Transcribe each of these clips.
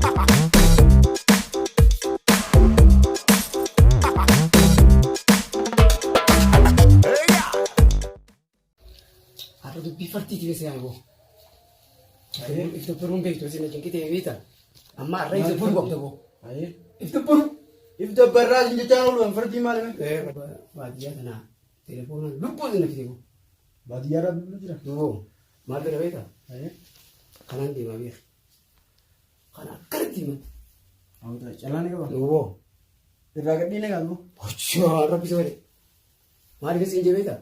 Atau tu bifarti tiga saya go. Itu perun begitu sih macam kita evita. Amma rai itu perun waktu go. Itu perun. Itu beras ini jangan lu farti malam. Badia sana. Telepon lupa sih nak kita go. Badia rab lu jira. Tuh, malu dah evita. Kanan di mana? Kanan kerti mana? Oh, tak jalan ni kau. Tuh. Teragat ni nak lu. Bocor rapi sekali. Mari ke sini evita.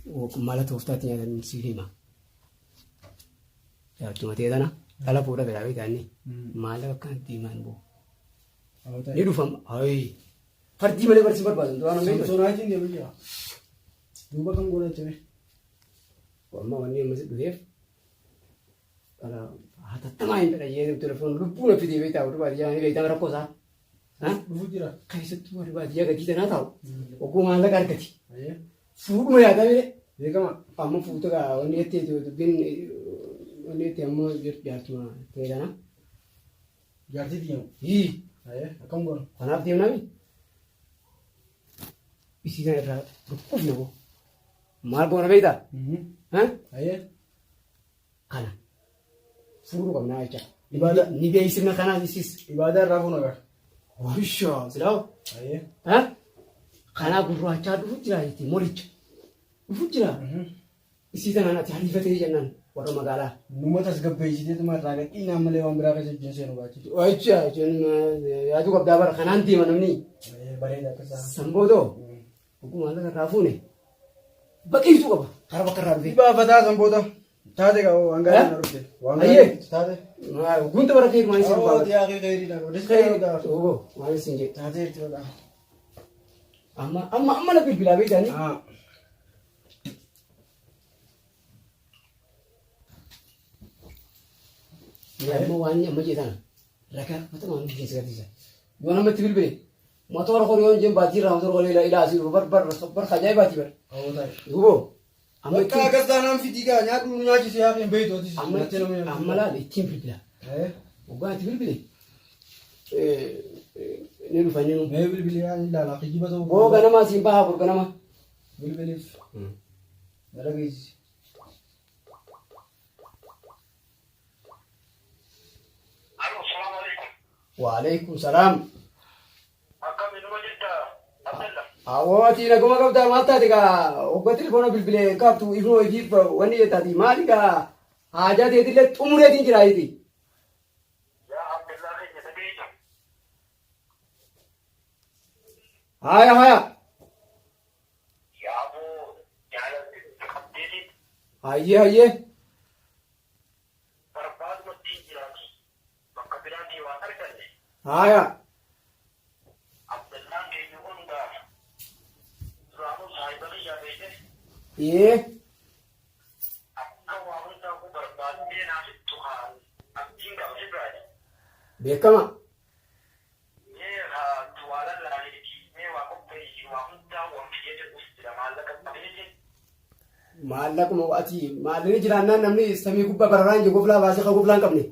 वो माला तो उस्ताद यहाँ सीढ़ी में यार तुम्हारे इधर ना ताला पूरा करा भी करनी माला का दीमान वो ये रूफम हाय हर दीमाने पर सिपर बाजन तो आना नहीं सुना ही नहीं भैया दूबा कम बोला चले वो अम्मा वन्नी मस्जिद देव अरे हाथ तमाम पर ये टेलीफोन लुप्पू ना फिर ये ताऊ बात यहाँ ये इतना रखो सा हाँ बुझिरा कैसे तुम्हारी बात ये कहीं ना था वो को माला कर कथी फूक में आता है देखा अम्मा फूक तो का वन्नी थे जो दिन वन्नी थे अम्मा जो जाती वहाँ थे ना जाती थी हम ही कम करो खाना थे ना भी इसी तरह रहा रुक ना वो मार को ना बेटा हाँ खाना फूक को ना अच्छा इबादत निबे इसी ना खाना इसी इबादत राखो ना कर वॉशा सिलाओ हाँ खाना गुरु अच्छा तो फुट रहा है थी मोरिच फुट रहा इसी तरह ना चाली फते जन्नन वरो मगाला नुमत असगब बेची थे तुम्हारे रागत इन आमले वंबरा के जैसे नो बाची अच्छा जन यादू कब दाबर खाना थी मनमनी बड़े जाकर सा संबोधो हुकुम आला का राफू ने बकी तू कब हर बकर राफ दे बा बता संबोधो था देगा वो अंगार ना रुके आइए था दे गुंत बर के मानी से ओ दिया के गैरी ना डिस्काउंट होगा ओगो मानी सिंगे था दे तो अम्मा ना पिला भी जानी हां ya mo wani amma je tan raka mata ma ni jinsi gati sa yona ma tibil be motor ko yon jem bati ra motor ko ila asi bar khajai bati bar ओ था yugo amma का कसदा नाम फिटिका nya du nya ji से आके बेई तो थी amma la de tim pila uga tibil be ne ru fani no मैं बिल बिल यार ला ला की बस o gana ma simpa ha gana ma bill bill मेरा भी wa alaikum salam awati na goma kabda mata diga ogatil kono bilbile kaptu ibno ejip wani tadi malika haja de dile tumure din jirai di haya haya aye aye haya ye bekama maallaq mo ati maalini jiraannan namni samii gubba bararaan je goflaa baase ka goflaan qabne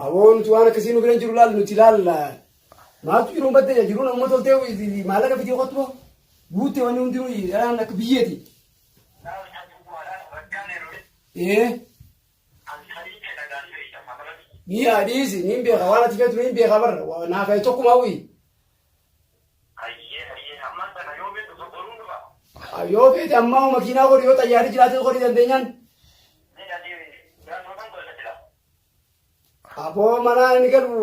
awon tuana kasinu bilen jirulal nutilal ma tu jirum badde jiruna mo tolte malaka fiti qotbo guute wani undiru ana kabiyeti ni hadisi nimbe khawala tifetu nimbe khabar na fa tokuma wi ayo be amma makina ko yo tayari jilate ko dandenyan abo mana ni galu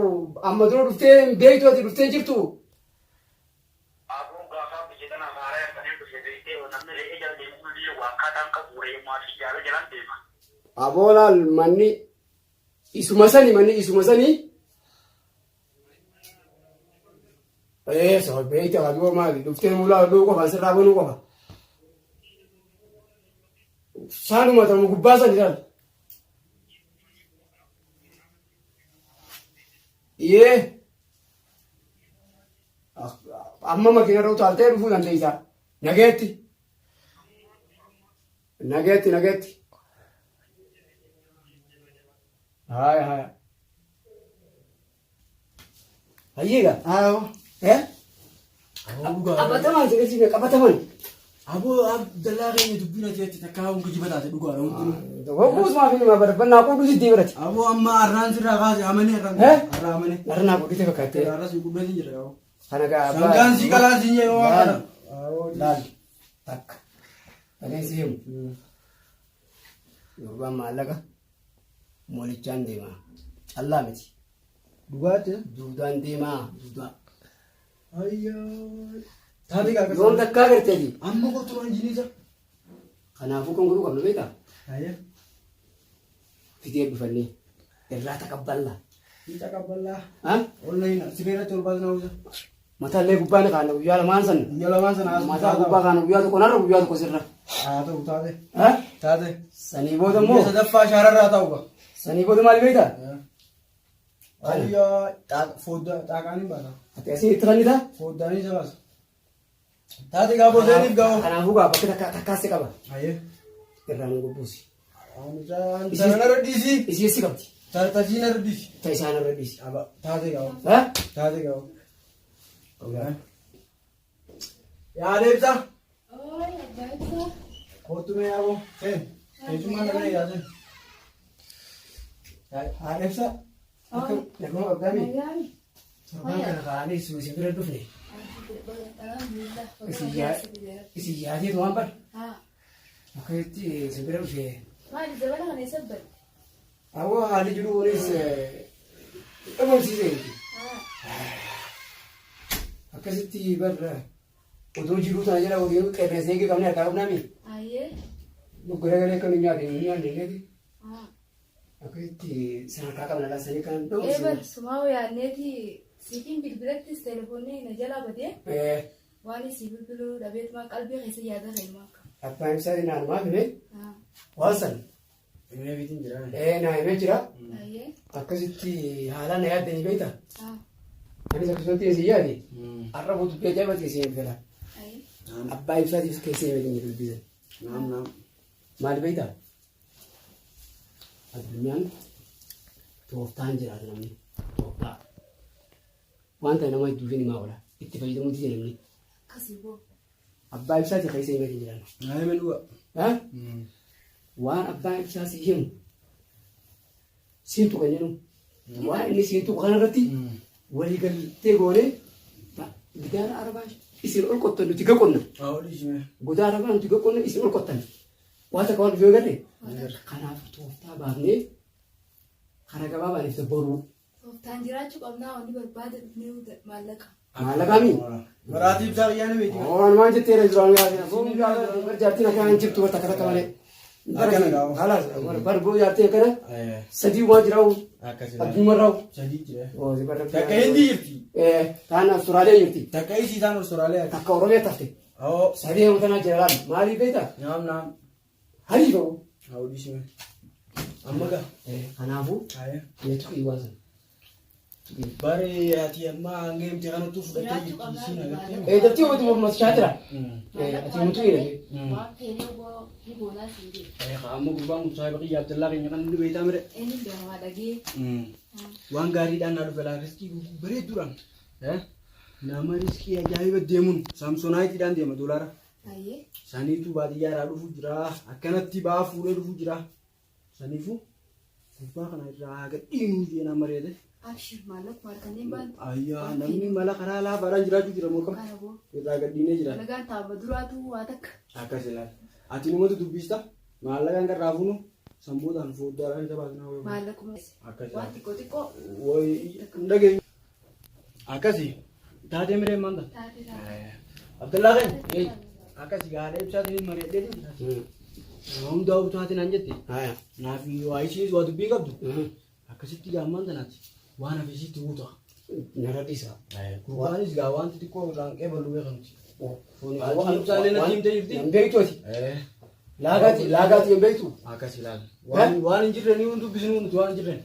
amma duro dufte beito ati dufte jirtu abo lal manni isumasani so beito ado mali dufte mula do ko basira bonu ko sanu mata mu gubasa diral ye amma makiinarra utaaltee dhufuu dandeessa. Nageetti. Nageetti. Haya. Hayyiga. Qabataman sirriitti qabataman. Aboo dallaa keenya dubbina jeetti takka haun kijiba taate dhugaadha. Wakuusuma fi nama barbannaa qulqulluu sitti birati. Aboo amma arraan sirraa kaase amane arraa amane. Arnaa qulqullite fakkaate. Arraa si qulqullite jira yoo. Kana gaa abbaa. Sangaan si kalaa si nyee waa kana. Laal takka. Adeemsi himu. Yorbaan maallaqa moolichaan deema. Callaa miti. Dhugaatti. Duudaan deemaa. Duudaa. Ayyaa. Taate gaa yoom takkaa garteeti. amma kotuma injiniisa. Kanaafuu kan godhuu qabnu beekaa. Ayyaa. Fitee bifannee irraa taqabballa. Ni taqabballaa. Haa? Online sibeerratti ol baasnaa hojja. Mataallee gubbaan kaana guyyaa lamaan sana. Guyyaa lamaan sana as Mataa gubbaa kaana guyyaa tokko narra guyyaa tokko sirra. haa ta'u taate. Haa? Taate. Sanii booda immoo. Sadaffaa shaararraa ta'u qa. Sanii booda maal beektaa? Ayyaa fooddaa xaaqaan hin baasa. Ati asii itti fannitaa? Fooddaan isa baasa. Taate gaa boodeeniif gaa'oo. Kanaafuu gaa bakka takkaasii qaba. Ayyee. Irraa nu gubbuusi. Isaan irra dhiisi. Isii qabdi. Taasiin irra dhiisi. Ta isaan irra dhiisi. Taate gaa'oo. Haa? Taate gaa'oo. Yaa deebisa. Kootume yaaboo. Keessumaa nama yaase. Haa deebisa. Naguma qabdami. Torbaan kana kaa'anii suusi bira dhufne. Isin yaadeetu waan bar. Akkasitti si bira dhufe. Maali dabala kana isa bari? Awwa haalli jiru kunis dhabamsiisee. Akkasitti barra odoo jiruu sana jala odeeffannoo qeerransa eegee qabnee harkaa qabnaami. Ayyee. Lukkuu galee kan nyaanne neeti. Akkasitti sadarkaa qabna laasanii kan ta'u. Eebar sumaa yaadneeti siifin bilbilattis telefoonni na jalaa badee. Waan si bilbiluu dhabeetuma qalbii keessa yaada kan akka. Abbaan ibsaa naannomaa fime. Waan san. Himee bitiin jira. Naa himee jira. Ayyee. Akkasitti haalaan na yaaddanii beektaa? Anis akkasumatti isin yaade. Har'a buutu beekaa irratti isin eeggala. Abbaa ibsaatiif keessa himee dubbisan. Naam. Maal beektaa? Addunyaan tooftaan jiraata namni. Tooftaa. Wanta nama hedduuf himaa oola. Itti fayyadamuuti jedhamni. Akkasii boo. Abbaa ibsaatiif keessa himee jiran. Naa himee dhuga. Waan abbaa ibsaa si himu. Siintu kan jedhamu. Waan inni siintu kanarratti waliigaltee goonee gidaara arbaa isin ol qottan nuti gaqonna. Godaa arbaa nuti gaqonna isin ol qottan. Waan takka waan dhufee galle. Kanaaf tooftaa baafnee karaa gabaabaan ibsa boruu. Tooftaan jiraachuu qabnaa wanni barbaade dhufnee maallaqa. Maallaqaami. Maraatiif taa'iyyaa ni beekama. Waan jetteera jiraan yaadina. Foon jaartiin akka hin jirtu bakka takka malee. Halas barboo jaartii akkana sadii waan jiraa'u adduma irraa'u. Sadii jira. Takka hindi jirti. Taan Awustiraaliyaa jirti. Takka isii taan Awustiraaliyaa. Takka Oromiyaa tafte. Sadii yoo tanaa jira maaliif beektaa? Naam. Hali ta'u. Hawwiisime. Amma gaa. Kanaafuu neetu dhiiwaa sana. Bare ati amma ngeemte kanattuu fudhattee jirti isiin agartee. Daftii yoo ta'u mashaatira. Ati mutu jedhame. Waan feenee boo ni boonaa siin jedhe. Amma gurbaan Musaa Baqii Abdallaa keenya kan inni beektaa mire. Inni beekamaa dhagee. Waan gaariidhaan na dhufe laa riskii bareedduudhaan. Nama riskii ajaa'iba deemuun saamsoonaayitiidhaan deema doolaara. Ayyee. Saniitu baadiyyaadhaa dhufu jira. Akkanatti ba'aa fuudhee dhufu jira. Saniifuu gurbaa kana irraa gadhiinuu jeenaa mareete. Abshir maallaqa maal kanneen baantu. Ayyaa namni mala karaa laafaadhaan jiraachuu jira moo qaba. Kana boo. Irraa gadhiinee jira. Nagaan taa'aba duraatu waa takka. Akkas ilaala. Ati numatu dubbista. Maallaqaan kan raafuunu sammuudhaan fooddaadhaan isa baasnaa wayii. Maallaquma. Akkas Waan xiqqoo. wayii hin dhageenyu. Akkasi taatee miree maanta. Taatee. Abdallaa kan akkasi gaadha ibsaatiin mari'adhee jira. Hundaa utaatiin an jette. Naaf waa ishee waa dubbii qabdu. Akkasitti gaammaan tanaati. Waan hafisitti guuta. Nara dhiisa. Gurbaanis gaa wanti xiqqoo irraan qeebaluu beekamti. Waan ibsaalee natti himtee jirti. Hin beektuuti. Laagaati hin beektu. Akkas ilaala. Waan hin jirre ni dubbisnu nuti waan hin jirre.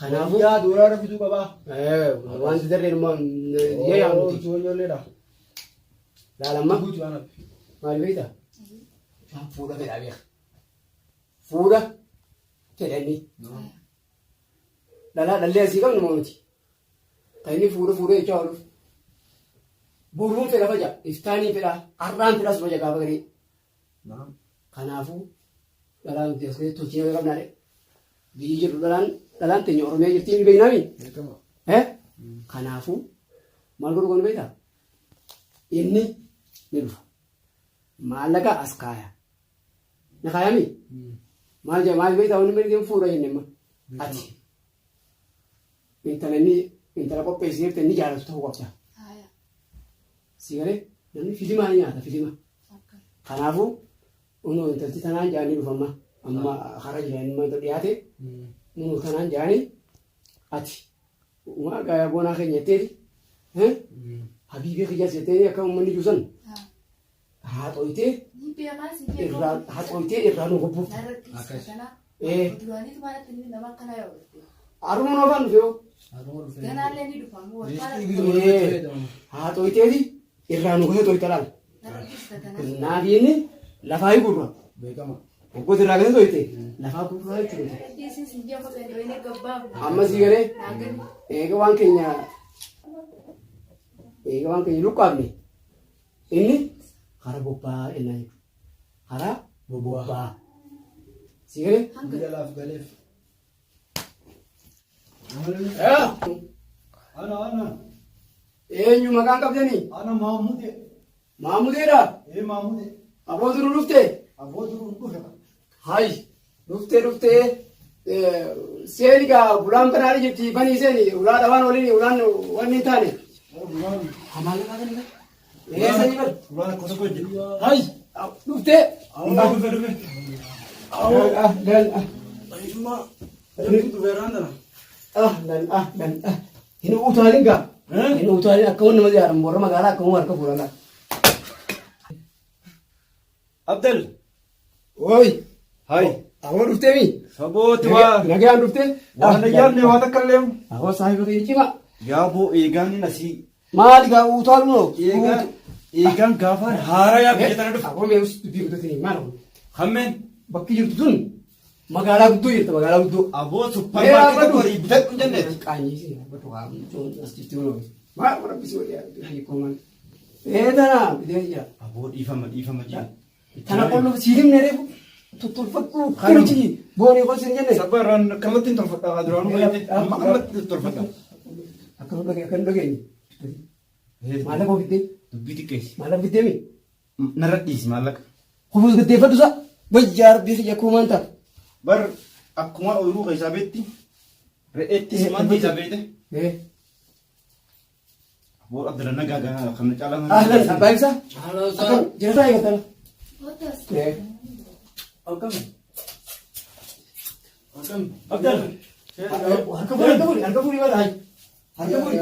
Kanaafuu yaa doolaara bituu qabaa. wanti darreen immoo yee yaamuti. Ijoolleedha. Laalamma Guutuu waan hafe. maal beektaa? Fuudha fedhaa beeka. Fuudha fedhanii. Dhallee asii qabnu moo miti? Kan inni fuudha jechaa ooluuf. Boruun fedha faja, iftaanii fedha, har'aan fedhas faja gaafa garee. Kanaafuu dhalaan nuti as keessatti tolchii nama qabnaadhe. Biyyi jedhu dhalaan teenya Oromiyaa jirti ni beeknaami. Kanaafuu maal godhu kun beektaa? Inni ni dhufa. Maallaqa as kaaya. Na kaayami? Maal beektaa wanni beektaa fuudha jenne amma. Ati. Intala qopheessee inni jaalatu ta'uu qabda. Sigalee namni filimaa ni nyaata filima. Kanaafuu unoo intalti tanaan jaanii dhufamma amma hara jireenya dhiyaate unoo tanaan jaanii ati uumaa gaayaa goonaa keenya jetteeti habiibee kiyyaa jettee akka uummanni juusan haxooytee irraa nu gobbuuf. Haruma noo afaan dhufee haxooyteeti irraa nu gosa tolta laal. Naafiinni lafaa gurra. Obbooti irraa gasa tolite lafaa gurraa jechuudha. Amma sii galee eega waan keenya luqqaafne inni hara bobbaa ennaa jechuudha. Hara bobbaa. Sii galee? Galaaf galeef. Ana. Eenyu maqaan qabdanii? Ana Maamude. Maamudeedha? Maamude. Aboo duruu dhuftee? Aboo duruu dhufe. Hayi dhuftee seeni gaa bulaan banaa jirti banii seeni ulaa dhabaan waliin ulaan wanni hin taane. Amaala qabanidha. Sanii bal. Ulaan akkasa hojjetu. Hayi dhuftee? Dhufe. Ayisuma. Dhufeeraan dana. Hin utaalin gaa. Hin utaalin akka wanni nama jaaran warra magaalaa akka harka fuudhanidha. Abdel. Oi. Hai. Awwa dhuftee mi? Sabooti waa. Nagaan dhuftee? Waan nagaanne waan akka leemu. Awwa saahiba kee cima. Yaaboo eegaan nasii. Maali gaa utaalu noo? Eegaan gaafa haara yaa biyya tana dhufu. Awwa mee usitu bii guddate maal? Hammeen. Bakki jirtu sun magaalaa guddoo jirta magaalaa guddoo. Aboo supparmaarkeetii horii bitadhu jenneeti. Qaanyii si batu haa mucoon as jirti noo. Maal warra bisi walii hiikoman. Tana bitee jira. Aboo dhiifama jira. Tana qollu siilimne reefu tuttulfadhu kanti boonii koo siin jenne. Sabarraan kallattiin tolfadhaa duraan wayiiti. Amma kallattiin tolfadhaa. Akkan dhageenye. Maallaqa ofittee? Dubbii xiqqeessi. Maallaqa fittee mi? Narra dhiisi maallaqa. Kufuus gaddeeffadhu sa wayyaa rabbii fi jakkuu maanta. Bar akkuma ooyiruu keessaa beetti re'eettis maanta isaa beete. Aboo Abdala nagaa kan caalaa. Ahlan abbaa ibsaa. Akkam jirataa eegatala. Akkam. Abdal. Harka fuudhii bala hayi. Harka fuudhii.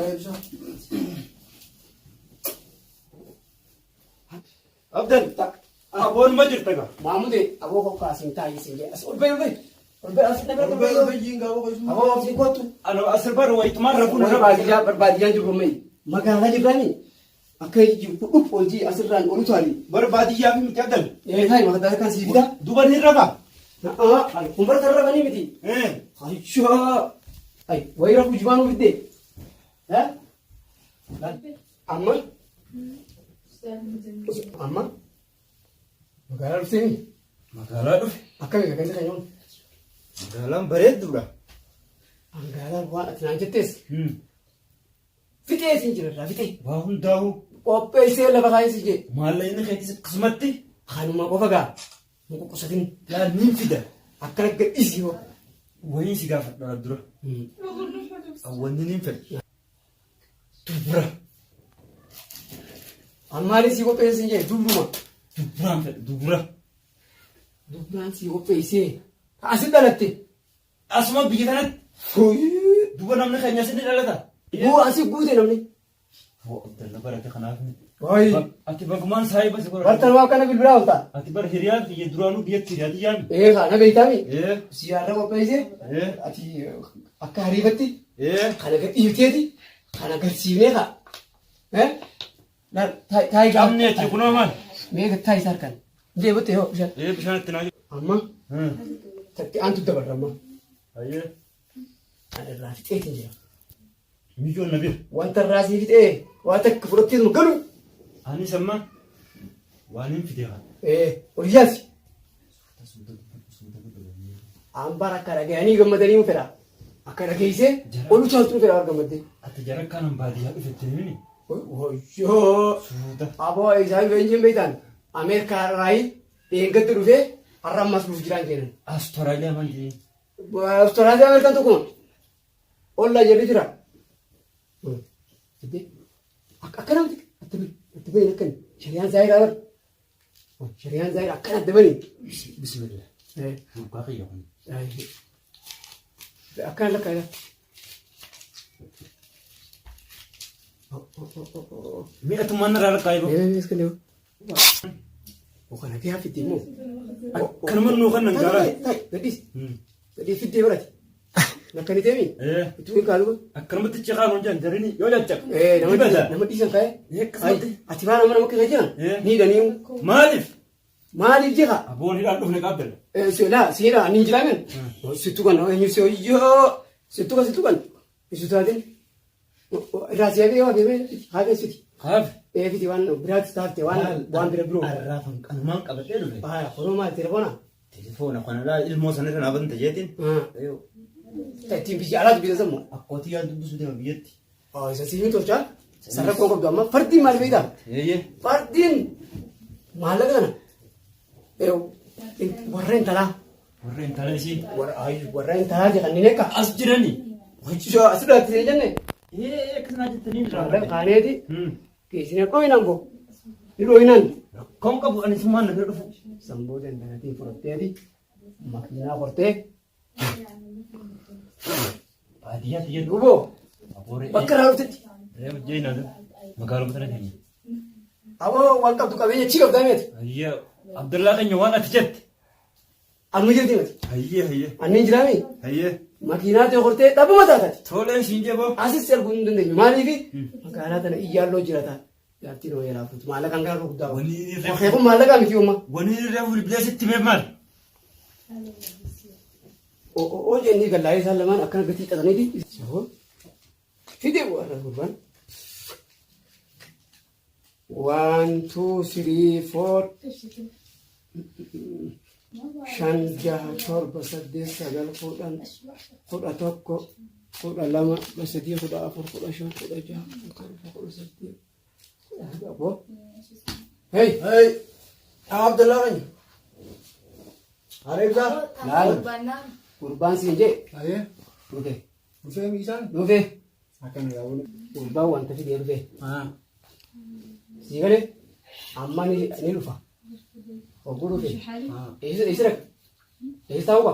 Abdal. Aboon ma jirta gaa. Maamude aboo kokkaasin taa'ee siin jedhe as ol bahi. As dhagaa aboo ofii kootu. Ano asir bar wayitumaan rafuun barbaadiyyaa jirru mayi. Magaalaa jirraani akka jiru dhuf hojii asirraan olu taali. barbaadiyyaa fi miti Abdal. Taa'ee maqaa kan sii fida. Duban hin rafaa. Umbara kan rafanii miti. Ayishaa. Ay wayira kujibaan ufidde. Amma. Magaalaa dhuftee Magaalaa dhufe. akkamiin kan isa nyoon. Magaalaan bareedduudha. Magaalaan waan ati naan jettees. Fixee siin jirarraa fixee. Waa hundaa'u. Qopheessee lafa kaayessi jee. Maallaqni keetis akkasumatti. Kanuma qofa gaa. Muka qusatin. Laal niin fida. Akkana gadhiisii hoo. Wayii si gaafadhaa dura. Awwanni niin fedha. Dubura. Ammaalii sii qopheessin jee dubruma. Duburaan fedha dubura. Dubraan sii qopheessee. Asin dhalatte. Asuma biyya kanatti. Duba namni keenya asin ni dhalata. Boo asii guute namni. Hoo Abdalla barate kanaaf. Wayi. Ati bagumaan saayiba si godha. Bartan waa kana bilbilaa oolta. Ati bar hiriyaan biyya duraanuu biyyatti hiriyaati yaami. Kana beeytaami. Ee. Siyaarra qopheessee. Ati akka hariifatti. Ee. Kana gadhiifteeti. Kana garsiifnee kaa. taa'ii gaafa. Qabneeti kunoo maal? Meeqa taa'ii isaa harkaan. Deebitte yoo bishaan. Bishaanitti naa jiru. Amma. Tatti aantu dabarra amma. Ayyee. Ani irraa fixeetiin jira. Mijoon na bira. Wanta irraa sii fixee waan takka fudhattee nu galu. Anis amma waan hin fidee haa. Hojjaasi. Ambaan akka dhagayanii gammadanii mu fedha. Akka dhageessee olu caaltu nu fedha gammaddee. Ati jara akkanaan baadiyyaa dhufettee mini. Hoyyoo. Aboo isaan beenjiin beektan Ameerikaa irraayi eeggatti dhufee har'a ammas dhufu jiraan kennan. Astooraaliyaa maal jedhee? Astooraaliyaa Ameerikaan tokkuma. Ollaa jedhu jira. Akkana itti bahin akkani shari'aan zaayiraa bar. Shari'aan zaayiraa akkana adda bahin. Bismillah. Mukaa qiyya kun. Akkana lakkaa'edha. Mi'atummaan irraa lakkaa'ee bahu. Iska leewu. Kana kee hafitti immoo. Kanuma nuu kan nangaaraa. Gadhiis. Gadhiis fiddee barati. Nakkani teemi. Itti hin kaalu. Akkanumatti ciqaan hojjan jarini yoo jajjab. Nama dhiisan kaa'e. Ati faana mana makka jiran. Ni hidhanii. Maaliif? Maaliif jira? Aboon hidhaan dhufne qaabbala. Siidha ni jiraamen. Sittu kan eenyu si hoyyoo. Sittu kan. Isu taateen. Irraa si hafee waa deemee hafee siti. Haafi. Fiti waan biraatti taate waan bira biroo. Arraafan qanumaan qabatee dhufe. Kunoo maal telefoona? Telefoona kanarraa ilmoo sanarra naa banta jeetiin. Ittiin biyya alaatu biyya sammu. Akkootii yaa dubbisuu deema biyyatti. Isa siimi tolchaa. Sarara koo qabdu amma fardiin maal beektaa? Fardiin maallaqa kana. Warreen talaa. Warreen talaa ishii. Warreen talaa jedhanii neekka. As jiranii. Hojii asirratti jenne. Akkanaa jettanii Maallaqa kaaneeti. Keessinee dhooyinaan koo. Ni dhooyinaan. Kom qabu anis maan na bira dhufu. Samboo dandanatii fudhatteeti. Makiinaa qortee. Baadiyyaa xiyyeetu. Duboo. Bakka irraa dhuftetti. Reefu jeenaa magaaluma sana keenya. Aboo waan qabdu qabeenya chi qabdaa meeti. Hayyee Abdullaa keenya waan ati jette. Anuma jirti mati. Hayyee. Anneen jiraami. Hayyee. Makiinaa ta'e qortee dhabuma taatati. Toleen siin jeboo. Asis arguu hin dandeenyu. Maaliifi magaalaa tana iyyaaloo jirata. Jaartiin hoo yeraa fuutu maallaqaan gara guddaa. Waxee kun maallaqaa miti uumma. Wani reefu bilbileesitti mee maal? Oo jennii gallaa'ee isaan lamaan akkana gatii xaxaniiti. Fidee warra gurbaan. 1, 2, 3, 4. 5, 6, 7, 8, 9, 10, 11, 12, 13, 14, 15, 16, 17. Hey, Abdullah kan? Arif dah? Lalu. Kurban sih je. Ayah. Oke. Buffet misal? Oke. Akan ya boleh. Kurban wan tapi dia oke. Sih kan? Amma ni lupa. Oh guru oke. Israk. Tahu apa?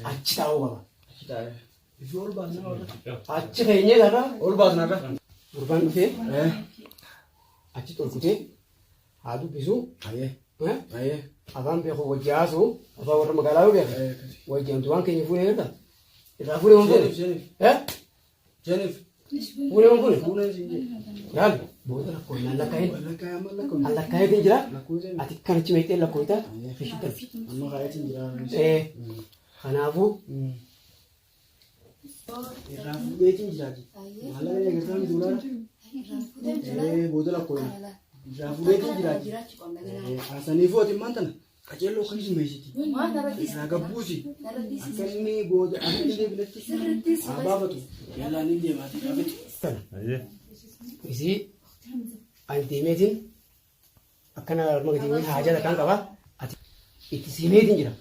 Aci tahu apa? Aci tahu. Itu urban Aci kayaknya ada. Urban ada. Kurban oke. Achi tolkutee haa dubbisu. Afaan beeku wajji haasu afaan warra magaalaa beeku. Wajji hamtu waan keenya fuunee jirta. Irraa fuunee waan fuune. Jenif. Fuunee waan fuune. Yaali. Booda lakkoon lakkaa'ee jira. Ati kanichi meexxee lakkooyita. Fishi galfi. Amma kaayatiin jira. Kanaafuu. Irraa fuudheetiin jiraati. Maallaqa eegataa miti ulaala. Booda lakkoon. Irraa fuudheetiin jiraati. Haasaniifuu ati maantana qaceelloo kan sumeessiti. Irraa gabbuusi. Akka inni booda akka inni bilatti haa baafatu. Yaalaan inni deemaati qabetu. Isii ani deemeetiin akkana magatiin haajata kan qaba. Ati itti siimeetiin jira.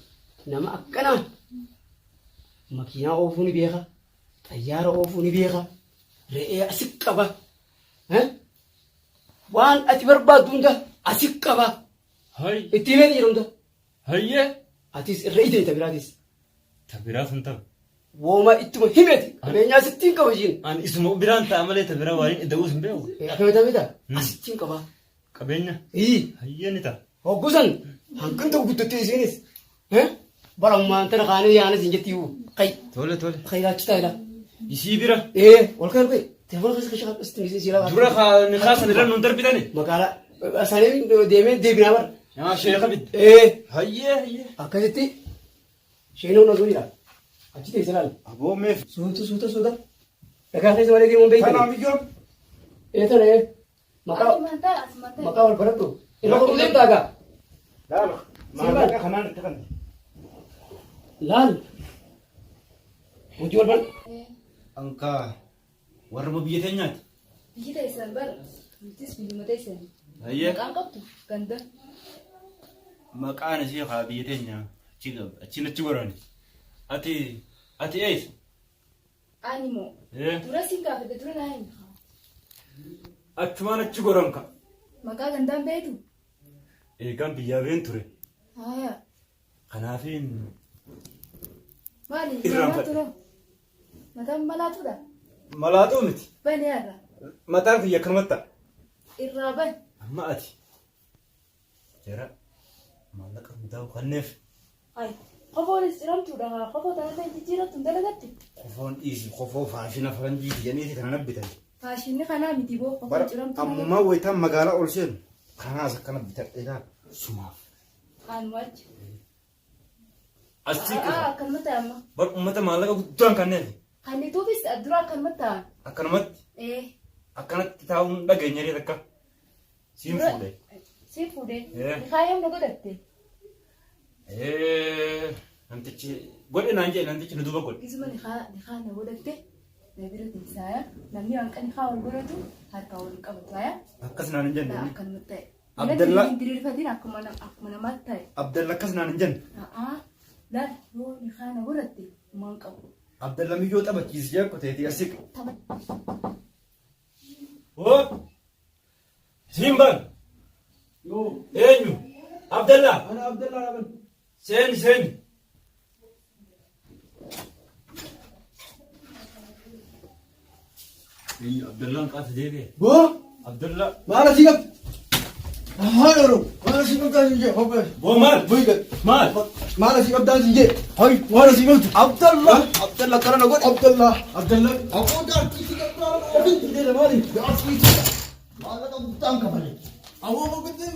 Nama akkanaa makiinaa oofuu ni beeka. Xayyaara oofuu ni beeka. Re'ee asi qaba. Waan ati barbaaddu hunda asi qaba. Itti himeetiin jira hunda. Hayyee. Atis irra ite tabiraatis. Tabiraa sun ta'a. Wooma ittuma himeeti. Qabeenyaa sittiin qaba ishiin. Ani isuma biraan ta'a malee tabiraa waaliin idda'uus hin beeku. Akkamitti miidhaa? Asittiin qaba. Qabeenya. Hayyee ni ta'a. Hoggusan hanqinta guddattee isiinis. Barammaan tana kaanee yaanis hin jettii qayi. Tole. Qayi laachitaa jedha. Isii bira. Wal kan Telefoon keessa kashaa istimisi sila. Dura ni khaasan irra nun darbitani. Makala sanii deemee deebinaa bara. Yaa sheekha bid. Hayyee. Akkasitti sheenoo na zuura. Achi teessee laal. Aboo meef. Suuta. Dhagaa keessa malee deemuun beektan. Kanaaf iyyoo. Eetana maqaa wal barattu. Irra qulqulleen taagaa. Laala. Maallaqa kanaan itti kan. Laal. Hojii wal barattu. Ankaa warra biyya teenyaati. Biyyi teessan bara. Biyyattis biyyuma teessan. Hayyee. Maqaan qabdu ganda. Maqaan ishee haa biyya teenyaa achiin achi goraani. Ati eessa? Ani moo. Dura siin gaafate dura naa hin. Achumaan achi goran ka. Maqaa gandaan beektu. Eegaan biyyaa been ture. Haaya. Kanaafiin. Maali? Irraan Malaatu noo. Mataan malaatuudha. Malaatuu miti. Bani irraa. Mataan kiyya kanumatti. Irraa bani. Amma ati. Jara. Maallaqa hundaa'u kanneef. Hayi. Qofoonis ciramtuudha haa qofoo taatee jijjiirrattu hin dalagatti. Qofoon dhiisi qofoo faashina faranjii jedhanii kana nabbitan. Faashinni kanaa miti boo qofoo ciramtu. Ammumaa wayitaan magaalaa ol seenu kanaas akkana bitadheedhaan sumaaf. Aanumachi. Asii qaba. Akkanumatti amma. Bar uummata maallaqa guddaan kanneen. Kannituufis dura akkanumatti ta'an. Akkanumatti. Akkanatti taa'uun dhageenya reet akka. Siin fuudhee. Siin fuudhee. Kaayam na godhatte. Namtichi godhe naan jedhe namtichi nu duuba godhe. Isuma ni haa na godhatte. Na bira teessaaya. Namni hanqa ni haa wal godhatu harka wal qabatu aya. Akkas naan hin jenne. Akkanumatti ta'e. Abdallaa. Diriirfatiin akkuma namaatti ta'e. Abdalla akkas naan hin jenne. Laal yoo ni haa na godhatte maan qabu. Abdalla miyyoo taphachiis jee qoteetii asii. Simban. Eenyu? Abdallaa. Ana Abdallaa Raban. Seeni. Abdallaan qaasa deebi'e. Boo. Abdallaa. Maala si qabdu. Haadha maala si qabdaa si jee hoggaa. Boo maal? Bu'iga. Maal? Maala si qabdaa si jee. Hayi maala si qabdu. Abdallaa. Abdallaa kana na godhe. Abdallaa. Aboo jaartii si qabdaa. Ofitti deema maali? Maala qabdaan kabale. Awoo boqottee.